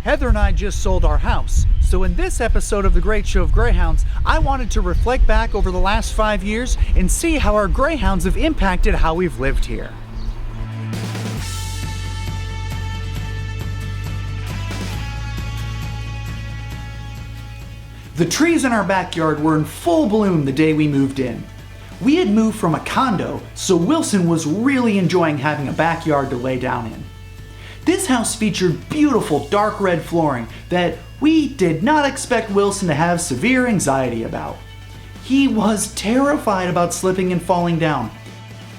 Heather and I just sold our house, so in this episode of The Great Show of Greyhounds, I wanted to reflect back over the last 5 years and see how our greyhounds have impacted how we've lived here. The trees in our backyard were in full bloom the day we moved in. We had moved from a condo, so Wilson was really enjoying having a backyard to lay down in. This house featured beautiful dark red flooring that we did not expect Wilson to have severe anxiety about. He was terrified about slipping and falling down.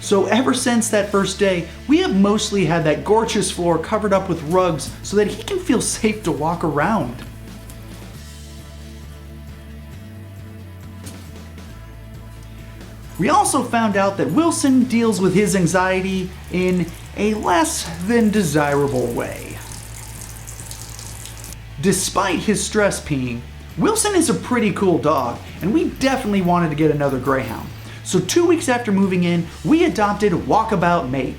So ever since that first day, we have mostly had that gorgeous floor covered up with rugs so that he can feel safe to walk around. We also found out that Wilson deals with his anxiety in a less than desirable way. Despite his stress peeing, Wilson is a pretty cool dog, and we definitely wanted to get another greyhound. So 2 weeks after moving in, we adopted Walkabout Mate.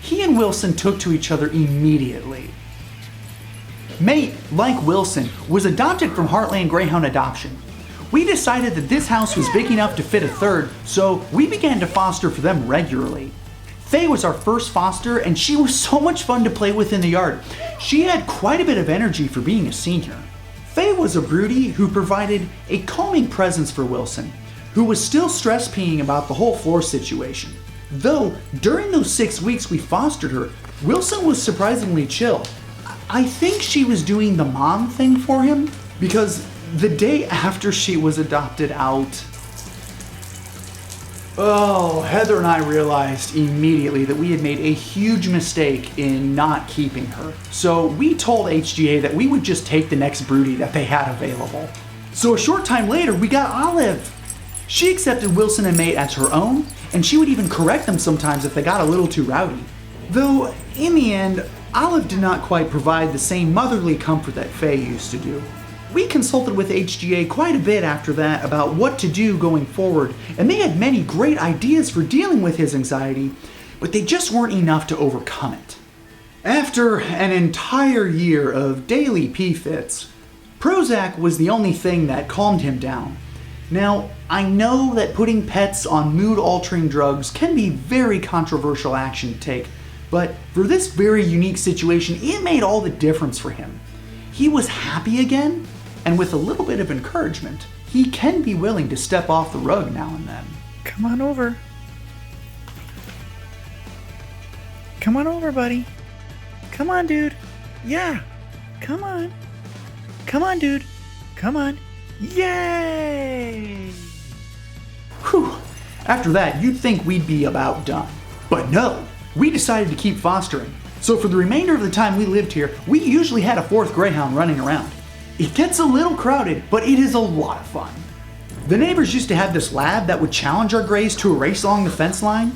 He and Wilson took to each other immediately. Mate, like Wilson, was adopted from Heartland Greyhound Adoption. We decided that this house was big enough to fit a third, so we began to foster for them regularly. Faye was our first foster, and she was so much fun to play with in the yard. She had quite a bit of energy for being a senior. Faye was a broodie who provided a calming presence for Wilson, who was still stress peeing about the whole floor situation. Though, during those 6 weeks we fostered her, Wilson was surprisingly chill. I think she was doing the mom thing for him, because the day after she was adopted out, Heather and I realized immediately that we had made a huge mistake in not keeping her. So we told HGA that we would just take the next broodie that they had available. So a short time later, we got Olive. She accepted Wilson and Mate as her own, and she would even correct them sometimes if they got a little too rowdy. Though, in the end, Olive did not quite provide the same motherly comfort that Faye used to do. We consulted with HGA quite a bit after that about what to do going forward, and they had many great ideas for dealing with his anxiety, but they just weren't enough to overcome it. After an entire year of daily pee fits, Prozac was the only thing that calmed him down. Now, I know that putting pets on mood-altering drugs can be very controversial action to take, but for this very unique situation, it made all the difference for him. He was happy again, and with a little bit of encouragement, he can be willing to step off the rug now and then. Come on over. Come on over, buddy. Come on, dude. Yeah. Come on. Come on, dude. Come on. Yay! Whew. After that, you'd think we'd be about done. But no, we decided to keep fostering. So for the remainder of the time we lived here, we usually had a fourth greyhound running around. It gets a little crowded, but it is a lot of fun. The neighbors used to have this lab that would challenge our greys to a race along the fence line.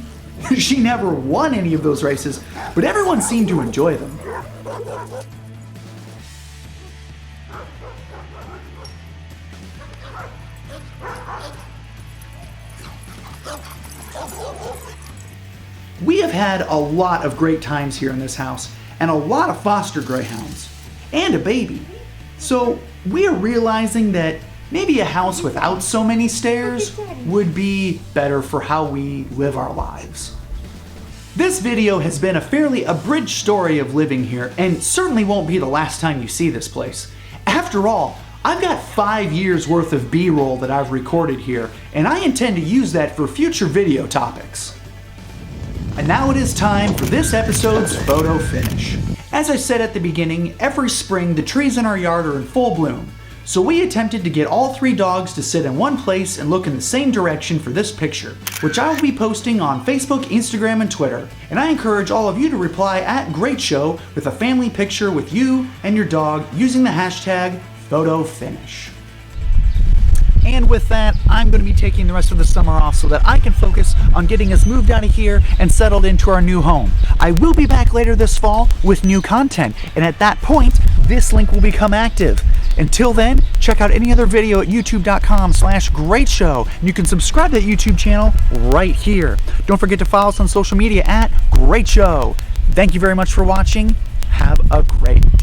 She never won any of those races, but everyone seemed to enjoy them. We have had a lot of great times here in this house, and a lot of foster greyhounds, and a baby. So we are realizing that maybe a house without so many stairs would be better for how we live our lives. This video has been a fairly abridged story of living here, and certainly won't be the last time you see this place. After all, I've got 5 years worth of B-roll that I've recorded here, and I intend to use that for future video topics. And now it is time for this episode's photo finish. As I said at the beginning, every spring the trees in our yard are in full bloom. So we attempted to get all 3 dogs to sit in one place and look in the same direction for this picture, which I will be posting on Facebook, Instagram, and Twitter. And I encourage all of you to reply at Great Show with a family picture with you and your dog using the hashtag #PhotoFinish. And with that, I'm going to be taking the rest of the summer off so that I can focus on getting us moved out of here and settled into our new home. I will be back later this fall with new content, and at that point, this link will become active. Until then, check out any other video at youtube.com/greatshow, and you can subscribe to that YouTube channel right here. Don't forget to follow us on social media at Great Show. Thank you very much for watching. Have a great